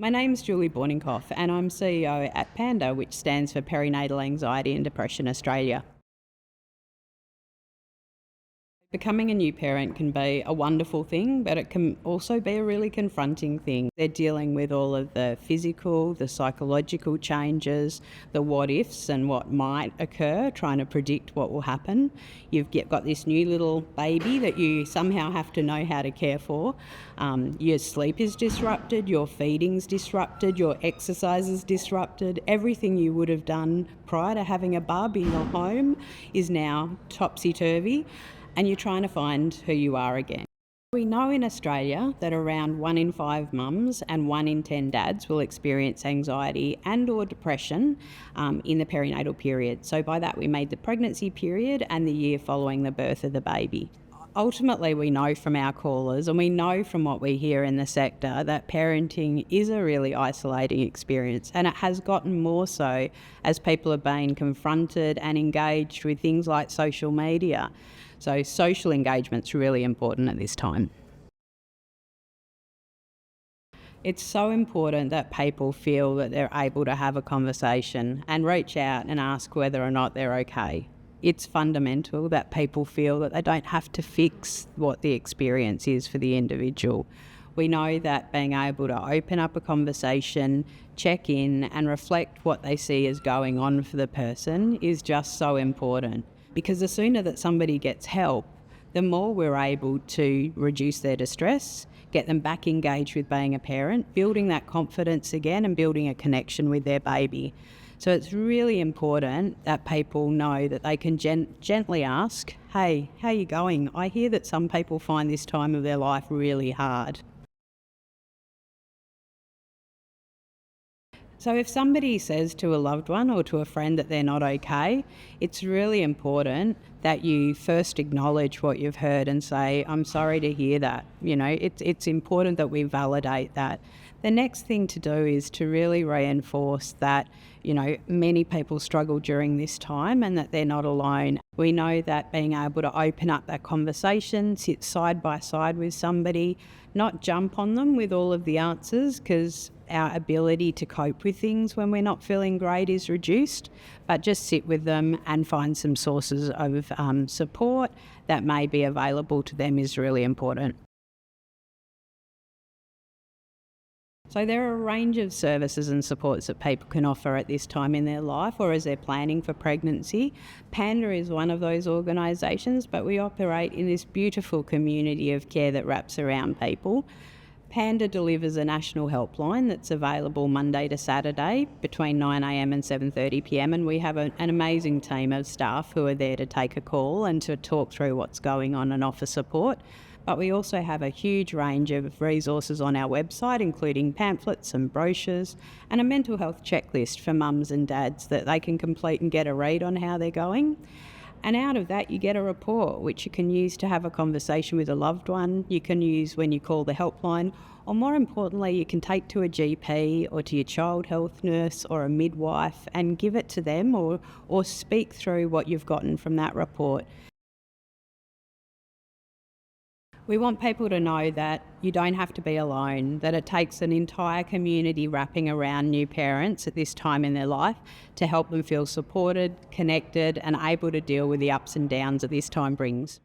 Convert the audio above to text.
My name's Julie Borninkhof and I'm CEO at PANDA, which stands for Perinatal Anxiety and Depression Australia. Becoming a new parent can be a wonderful thing, but it can also be a really confronting thing. They're dealing with all of the physical, the psychological changes, the what ifs and what might occur, trying to predict what will happen. You've got this new little baby that you somehow have to know how to care for. Your sleep is disrupted, your feeding's disrupted, your exercise is disrupted. Everything you would have done prior to having a bub in your home is now topsy-turvy, and you're trying to find who you are again. We know in Australia that around 1 in 5 mums and 1 in 10 dads will experience anxiety and or depression in the perinatal period. So by that we made the pregnancy period and the year following the birth of the baby. Ultimately, we know from our callers and we know from what we hear in the sector that parenting is a really isolating experience, and it has gotten more so as people are being confronted and engaged with things like social media. So social engagement's really important at this time. It's so important that people feel that they're able to have a conversation and reach out and ask whether or not they're okay. It's fundamental that people feel that they don't have to fix what the experience is for the individual. We know that being able to open up a conversation, check in and reflect what they see as going on for the person is just so important. Because the sooner that somebody gets help, the more we're able to reduce their distress, get them back engaged with being a parent, building that confidence again and building a connection with their baby. So it's really important that people know that they can gently ask, hey, how are you going? I hear that some people find this time of their life really hard. So if somebody says to a loved one or to a friend that they're not okay, it's really important that you first acknowledge what you've heard and say, I'm sorry to hear that. You know, it's important that we validate that. The next thing to do is to really reinforce that, you know, many people struggle during this time and that they're not alone. We know that being able to open up that conversation, sit side by side with somebody, not jump on them with all of the answers, because our ability to cope with things when we're not feeling great is reduced, but just sit with them and find some sources of support that may be available to them is really important. So there are a range of services and supports that people can offer at this time in their life or as they're planning for pregnancy. PANDA is one of those organisations, but we operate in this beautiful community of care that wraps around people. PANDA delivers a national helpline that's available Monday to Saturday between 9am and 7:30pm, and we have an amazing team of staff who are there to take a call and to talk through what's going on and offer support. But we also have a huge range of resources on our website, including pamphlets and brochures and a mental health checklist for mums and dads that they can complete and get a read on how they're going. And out of that, you get a report which you can use to have a conversation with a loved one, you can use when you call the helpline, or more importantly, you can take to a GP or to your child health nurse or a midwife and give it to them or speak through what you've gotten from that report. We want people to know that you don't have to be alone, that it takes an entire community wrapping around new parents at this time in their life to help them feel supported, connected and able to deal with the ups and downs that this time brings.